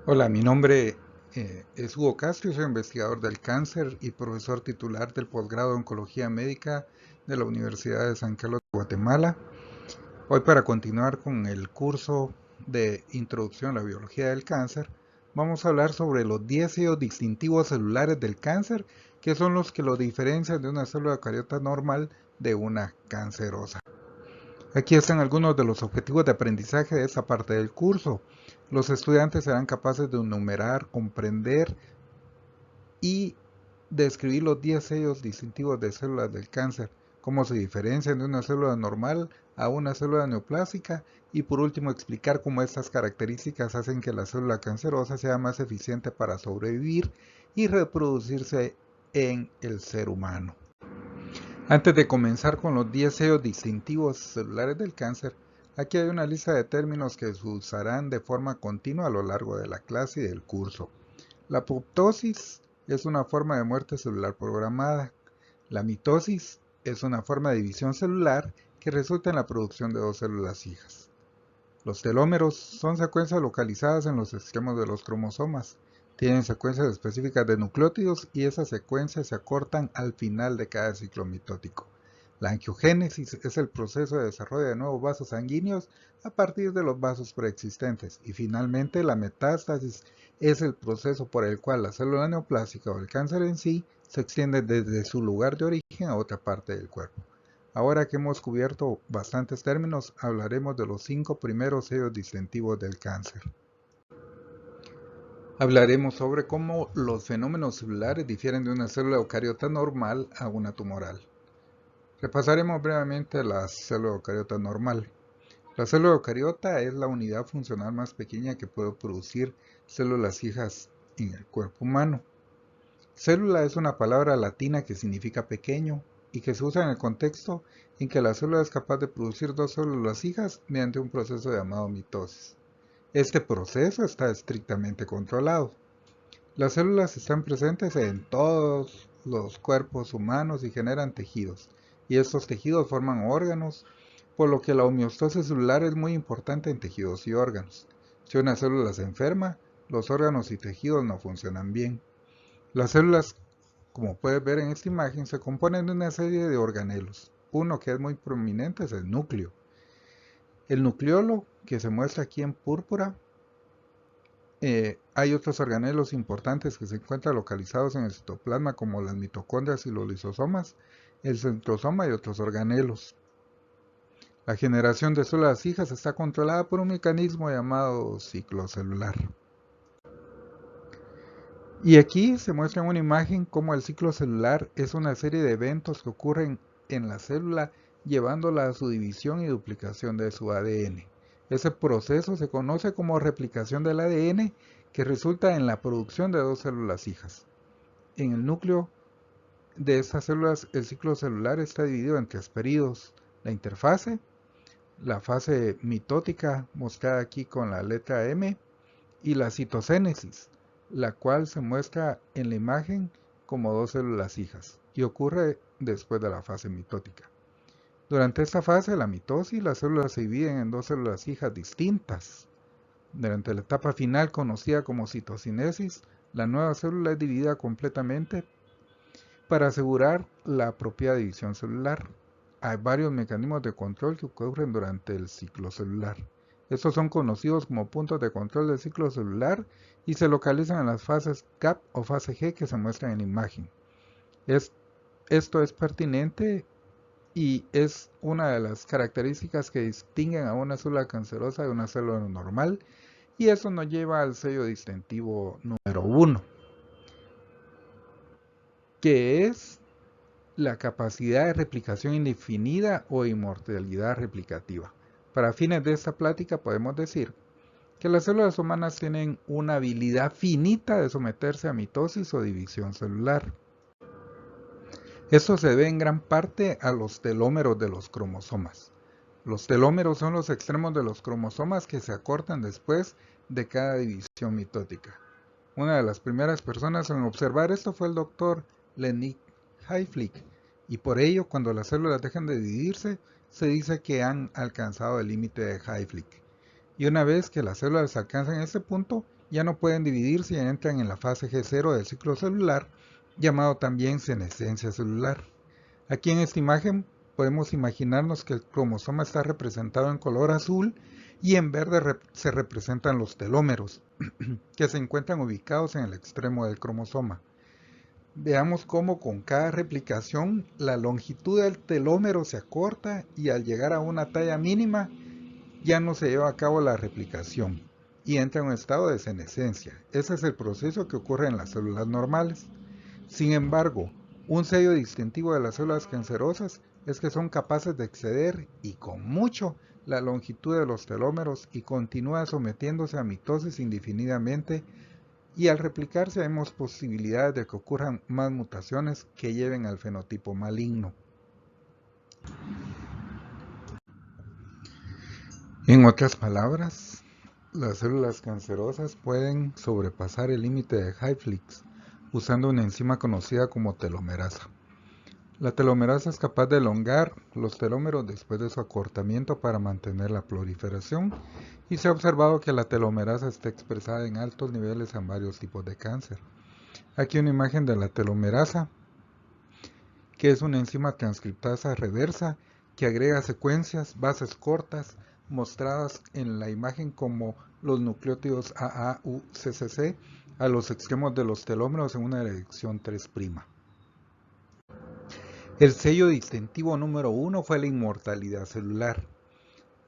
Hola, mi nombre es Hugo Castro, soy investigador del cáncer y profesor titular del posgrado en Oncología Médica de la Universidad de San Carlos de Guatemala. Hoy, para continuar con el curso de Introducción a la Biología del Cáncer, vamos a hablar sobre los 10 sellos distintivos celulares del cáncer, que son los que lo diferencian de una célula eucariota normal de una cancerosa. Aquí están algunos de los objetivos de aprendizaje de esta parte del curso. Los estudiantes serán capaces de enumerar, comprender y describir los 10 sellos distintivos de células del cáncer, cómo se diferencian de una célula normal a una célula neoplásica y por último explicar cómo estas características hacen que la célula cancerosa sea más eficiente para sobrevivir y reproducirse en el ser humano. Antes de comenzar con los 10 sellos distintivos celulares del cáncer, aquí hay una lista de términos que se usarán de forma continua a lo largo de la clase y del curso. La apoptosis es una forma de muerte celular programada. La mitosis es una forma de división celular que resulta en la producción de dos células hijas. Los telómeros son secuencias localizadas en los extremos de los cromosomas. Tienen secuencias específicas de nucleótidos y esas secuencias se acortan al final de cada ciclo mitótico. La angiogénesis es el proceso de desarrollo de nuevos vasos sanguíneos a partir de los vasos preexistentes. Y finalmente, la metástasis es el proceso por el cual la célula neoplásica o el cáncer en sí se extiende desde su lugar de origen a otra parte del cuerpo. Ahora que hemos cubierto bastantes términos, hablaremos de los 5 primeros sellos distintivos del cáncer. Hablaremos sobre cómo los fenómenos celulares difieren de una célula eucariota normal a una tumoral. Repasaremos brevemente la célula eucariota normal. La célula eucariota es la unidad funcional más pequeña que puede producir células hijas en el cuerpo humano. Célula es una palabra latina que significa pequeño y que se usa en el contexto en que la célula es capaz de producir dos células hijas mediante un proceso llamado mitosis. Este proceso está estrictamente controlado. Las células están presentes en todos los cuerpos humanos y generan tejidos, y estos tejidos forman órganos, por lo que la homeostasis celular es muy importante en tejidos y órganos. Si una célula se enferma, los órganos y tejidos no funcionan bien. Las células, como puedes ver en esta imagen, se componen de una serie de organelos. Uno que es muy prominente es el núcleo. El nucleolo, que se muestra aquí en púrpura, hay otros organelos importantes que se encuentran localizados en el citoplasma, como las mitocondrias y los lisosomas, el centrosoma y otros organelos. La generación de células hijas está controlada por un mecanismo llamado ciclo celular. Y aquí se muestra en una imagen cómo el ciclo celular es una serie de eventos que ocurren en la célula llevándola a su división y duplicación de su ADN. Ese proceso se conoce como replicación del ADN, que resulta en la producción de dos células hijas. En el núcleo de estas células, el ciclo celular está dividido en tres periodos: la interfase, la fase mitótica, mostrada aquí con la letra M, y la citocénesis, la cual se muestra en la imagen como dos células hijas y ocurre después de la fase mitótica. Durante esta fase, la mitosis, las células se dividen en dos células hijas distintas. Durante la etapa final, conocida como citocinesis, la nueva célula es dividida completamente para asegurar la propia división celular. Hay varios mecanismos de control que ocurren durante el ciclo celular. Estos son conocidos como puntos de control del ciclo celular y se localizan en las fases GAP o fase G que se muestran en la imagen. Esto es pertinente y es una de las características que distinguen a una célula cancerosa de una célula normal, y eso nos lleva al sello distintivo número 1, que es la capacidad de replicación indefinida o inmortalidad replicativa. Para fines de esta plática podemos decir que las células humanas tienen una habilidad finita de someterse a mitosis o división celular. Esto se debe en gran parte a los telómeros de los cromosomas. Los telómeros son los extremos de los cromosomas que se acortan después de cada división mitótica. Una de las primeras personas en observar esto fue el doctor Lenny Hayflick, y por ello, cuando las células dejan de dividirse, se dice que han alcanzado el límite de Hayflick. Y una vez que las células alcanzan este punto, ya no pueden dividirse y entran en la fase G0 del ciclo celular, llamado también senescencia celular. Aquí en esta imagen podemos imaginarnos que el cromosoma está representado en color azul y en verde se representan los telómeros, que se encuentran ubicados en el extremo del cromosoma. Veamos cómo con cada replicación la longitud del telómero se acorta y al llegar a una talla mínima ya no se lleva a cabo la replicación y entra en un estado de senescencia. Ese es el proceso que ocurre en las células normales. Sin embargo, un sello distintivo de las células cancerosas es que son capaces de exceder y con mucho la longitud de los telómeros y continúan sometiéndose a mitosis indefinidamente, y al replicarse vemos posibilidades de que ocurran más mutaciones que lleven al fenotipo maligno. En otras palabras, las células cancerosas pueden sobrepasar el límite de Hayflick usando una enzima conocida como telomerasa. La telomerasa es capaz de elongar los telómeros después de su acortamiento para mantener la proliferación, y se ha observado que la telomerasa está expresada en altos niveles en varios tipos de cáncer. Aquí una imagen de la telomerasa, que es una enzima transcriptasa reversa que agrega secuencias, bases cortas, mostradas en la imagen como los nucleótidos AAUCCC a los extremos de los telómeros en una dirección 3'. El sello distintivo número 1 fue la inmortalidad celular.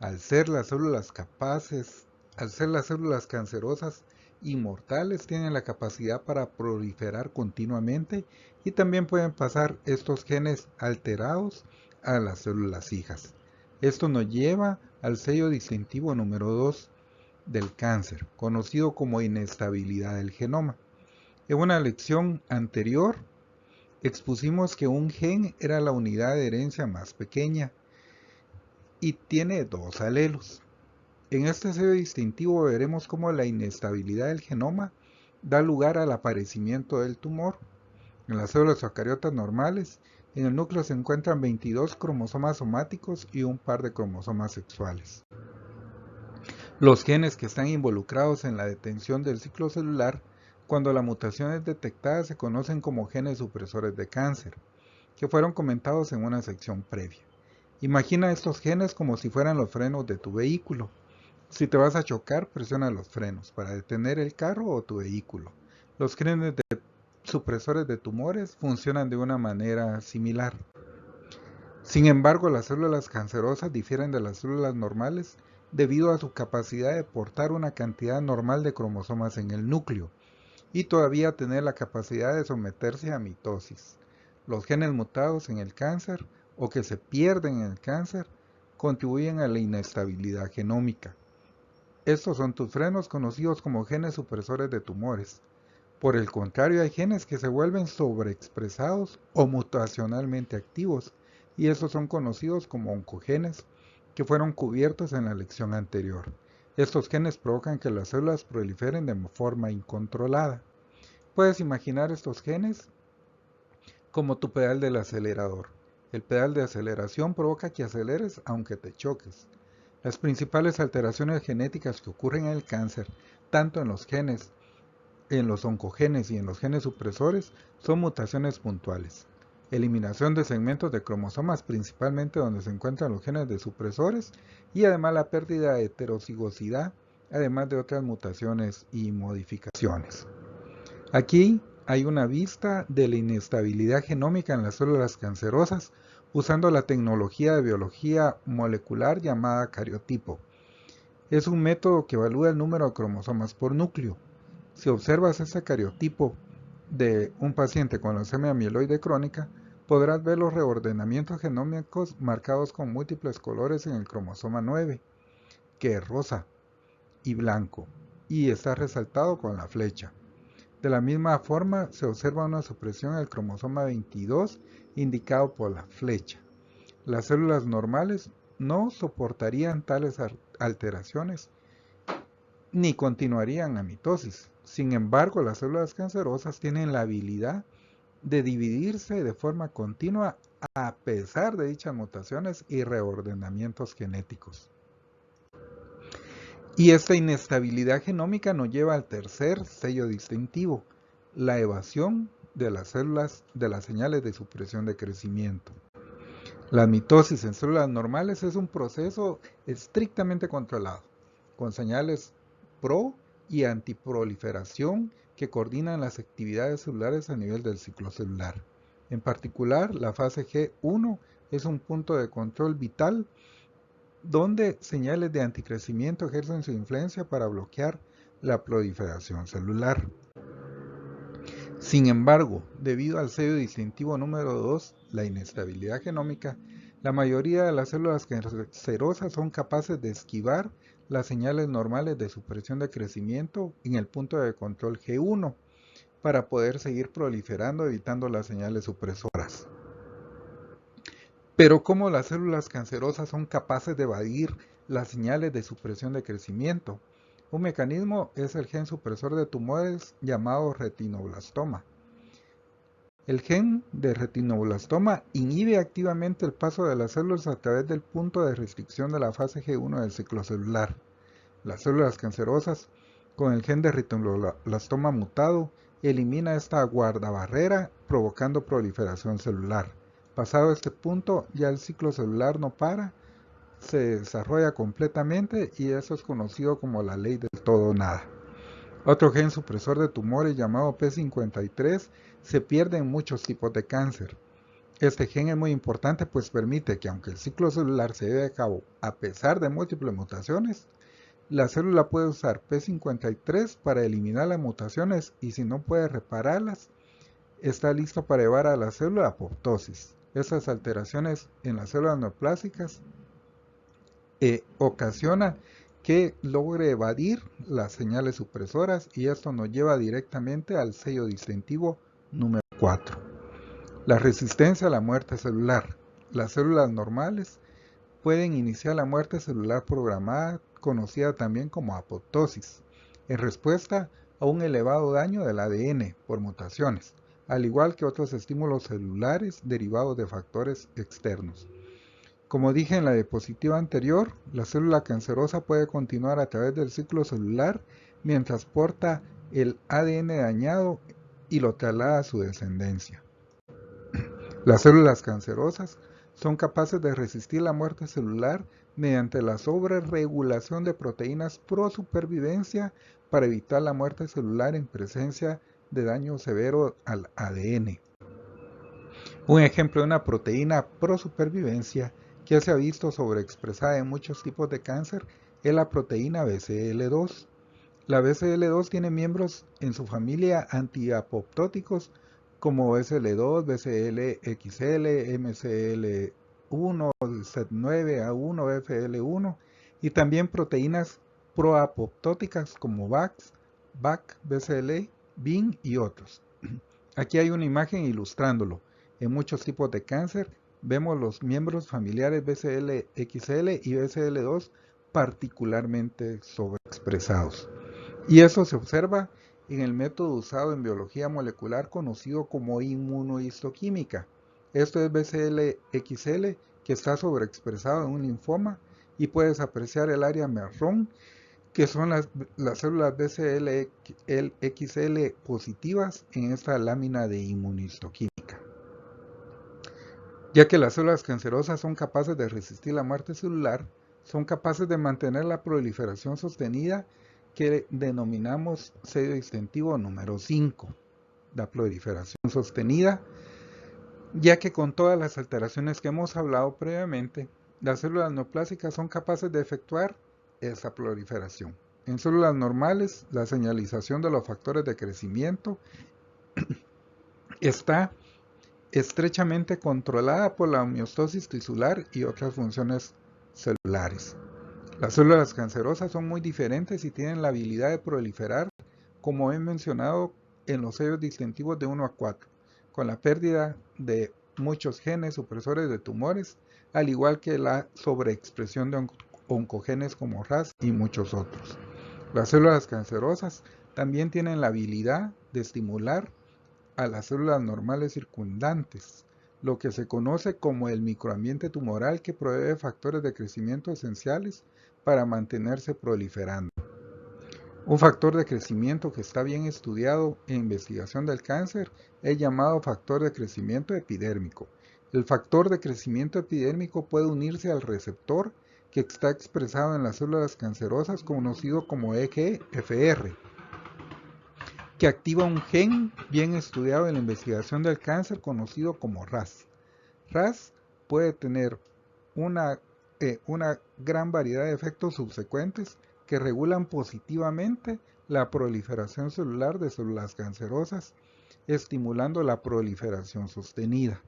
Al ser las células cancerosas inmortales, tienen la capacidad para proliferar continuamente y también pueden pasar estos genes alterados a las células hijas. Esto nos lleva al sello distintivo número 2 del cáncer, conocido como inestabilidad del genoma. En una lección anterior expusimos que un gen era la unidad de herencia más pequeña y tiene dos alelos. En este sello distintivo veremos cómo la inestabilidad del genoma da lugar al aparecimiento del tumor. En las células eucariotas normales, en el núcleo se encuentran 22 cromosomas somáticos y un par de cromosomas sexuales. Los genes que están involucrados en la detención del ciclo celular cuando la mutación es detectada se conocen como genes supresores de cáncer, que fueron comentados en una sección previa. Imagina estos genes como si fueran los frenos de tu vehículo. Si te vas a chocar, presiona los frenos para detener el carro o tu vehículo. Los genes de supresores de tumores funcionan de una manera similar. Sin embargo, las células cancerosas difieren de las células normales debido a su capacidad de portar una cantidad normal de cromosomas en el núcleo y todavía tener la capacidad de someterse a mitosis. Los genes mutados en el cáncer o que se pierden en el cáncer contribuyen a la inestabilidad genómica. Estos son tus frenos, conocidos como genes supresores de tumores. Por el contrario, hay genes que se vuelven sobreexpresados o mutacionalmente activos, y estos son conocidos como oncogenes, que fueron cubiertos en la lección anterior. Estos genes provocan que las células proliferen de forma incontrolada. Puedes imaginar estos genes como tu pedal del acelerador. El pedal de aceleración provoca que aceleres aunque te choques. Las principales alteraciones genéticas que ocurren en el cáncer, tanto en los genes, en los oncogenes y en los genes supresores, son mutaciones puntuales. Eliminación de segmentos de cromosomas, principalmente donde se encuentran los genes de supresores, y además la pérdida de heterocigosidad, además de otras mutaciones y modificaciones. Aquí hay una vista de la inestabilidad genómica en las células cancerosas usando la tecnología de biología molecular llamada cariotipo. Es un método que evalúa el número de cromosomas por núcleo. Si observas este cariotipo de un paciente con leucemia mieloide crónica, podrás ver los reordenamientos genómicos marcados con múltiples colores en el cromosoma 9, que es rosa y blanco, y está resaltado con la flecha. De la misma forma, se observa una supresión del cromosoma 22, indicado por la flecha. Las células normales no soportarían tales alteraciones ni continuarían a mitosis. Sin embargo, las células cancerosas tienen la habilidad de dividirse de forma continua a pesar de dichas mutaciones y reordenamientos genéticos. Y esta inestabilidad genómica nos lleva al tercer sello distintivo, la evasión de las células de las señales de supresión de crecimiento. La mitosis en células normales es un proceso estrictamente controlado, con señales pro y antiproliferación que coordinan las actividades celulares a nivel del ciclo celular. En particular, la fase G1 es un punto de control vital donde señales de anticrecimiento ejercen su influencia para bloquear la proliferación celular. Sin embargo, debido al sello distintivo número 2, la inestabilidad genómica, la mayoría de las células cancerosas son capaces de esquivar las señales normales de supresión de crecimiento en el punto de control G1 para poder seguir proliferando evitando las señales supresoras. Pero ¿cómo las células cancerosas son capaces de evadir las señales de supresión de crecimiento? Un mecanismo es el gen supresor de tumores llamado retinoblastoma. El gen de retinoblastoma inhibe activamente el paso de las células a través del punto de restricción de la fase G1 del ciclo celular. Las células cancerosas con el gen de retinoblastoma mutado elimina esta guardabarrera provocando proliferación celular. Pasado este punto, ya el ciclo celular no para, se desarrolla completamente y eso es conocido como la ley del todo o nada. Otro gen supresor de tumores llamado P53 se pierde en muchos tipos de cáncer. Este gen es muy importante pues permite que aunque el ciclo celular se lleve a cabo a pesar de múltiples mutaciones, la célula puede usar P53 para eliminar las mutaciones y si no puede repararlas, está listo para llevar a la célula a apoptosis. Estas alteraciones en las células neoplásicas ocasionan que logre evadir las señales supresoras y esto nos lleva directamente al sello distintivo número 4. La resistencia a la muerte celular. Las células normales pueden iniciar la muerte celular programada, conocida también como apoptosis, en respuesta a un elevado daño del ADN por mutaciones, al igual que otros estímulos celulares derivados de factores externos. Como dije en la diapositiva anterior, la célula cancerosa puede continuar a través del ciclo celular mientras porta el ADN dañado y lo traslada a su descendencia. Las células cancerosas son capaces de resistir la muerte celular mediante la sobreregulación de proteínas pro supervivencia para evitar la muerte celular en presencia de daño severo al ADN. Un ejemplo de una proteína pro supervivencia que se ha visto sobreexpresada en muchos tipos de cáncer es la proteína BCL2. La BCL2 tiene miembros en su familia antiapoptóticos como BCL2, BCL-XL, MCL1, Z9A1, FL1 y también proteínas proapoptóticas como VAX, BAC, BCL, BIN y otros. Aquí hay una imagen ilustrándolo. En muchos tipos de cáncer vemos los miembros familiares BCL-XL y BCL2 particularmente sobreexpresados. Y eso se observa en el método usado en biología molecular conocido como inmunohistoquímica. Esto es BCL-XL que está sobreexpresado en un linfoma y puedes apreciar el área marrón que son las células BCL-XL positivas en esta lámina de inmunohistoquímica. Ya que las células cancerosas son capaces de resistir la muerte celular, son capaces de mantener la proliferación sostenida que denominamos sello distintivo número 5, la proliferación sostenida, ya que con todas las alteraciones que hemos hablado previamente, las células neoplásicas son capaces de efectuar esa proliferación. En células normales, la señalización de los factores de crecimiento está estrechamente controlada por la homeostasis tisular y otras funciones celulares. Las células cancerosas son muy diferentes y tienen la habilidad de proliferar, como he mencionado en los sellos distintivos de 1 a 4, con la pérdida de muchos genes supresores de tumores, al igual que la sobreexpresión de oncogenes como RAS y muchos otros. Las células cancerosas también tienen la habilidad de estimular a las células normales circundantes, lo que se conoce como el microambiente tumoral que provee factores de crecimiento esenciales para mantenerse proliferando. Un factor de crecimiento que está bien estudiado en investigación del cáncer es llamado factor de crecimiento epidérmico. El factor de crecimiento epidérmico puede unirse al receptor que está expresado en las células cancerosas conocido como EGFR, que activa un gen bien estudiado en la investigación del cáncer conocido como RAS. RAS puede tener una gran variedad de efectos subsecuentes que regulan positivamente la proliferación celular de células cancerosas, estimulando la proliferación sostenida.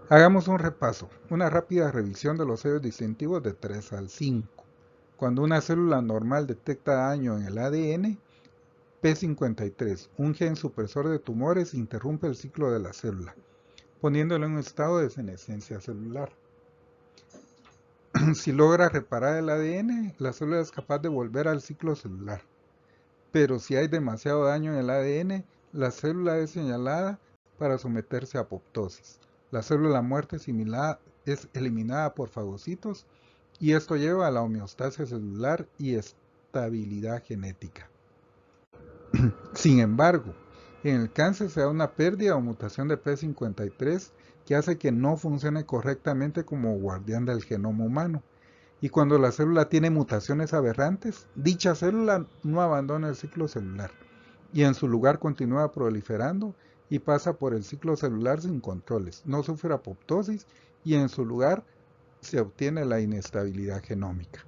Hagamos un repaso, una rápida revisión de los sellos distintivos de 3 al 5. Cuando una célula normal detecta daño en el ADN, P53, un gen supresor de tumores, interrumpe el ciclo de la célula, poniéndolo en un estado de senescencia celular. Si logra reparar el ADN, la célula es capaz de volver al ciclo celular. Pero si hay demasiado daño en el ADN, la célula es señalada para someterse a apoptosis. La célula muerta es eliminada por fagocitos y esto lleva a la homeostasis celular y estabilidad genética. Sin embargo, en el cáncer se da una pérdida o mutación de P53 que hace que no funcione correctamente como guardián del genoma humano. Y cuando la célula tiene mutaciones aberrantes, dicha célula no abandona el ciclo celular y en su lugar continúa proliferando y pasa por el ciclo celular sin controles, no sufre apoptosis y en su lugar se obtiene la inestabilidad genómica.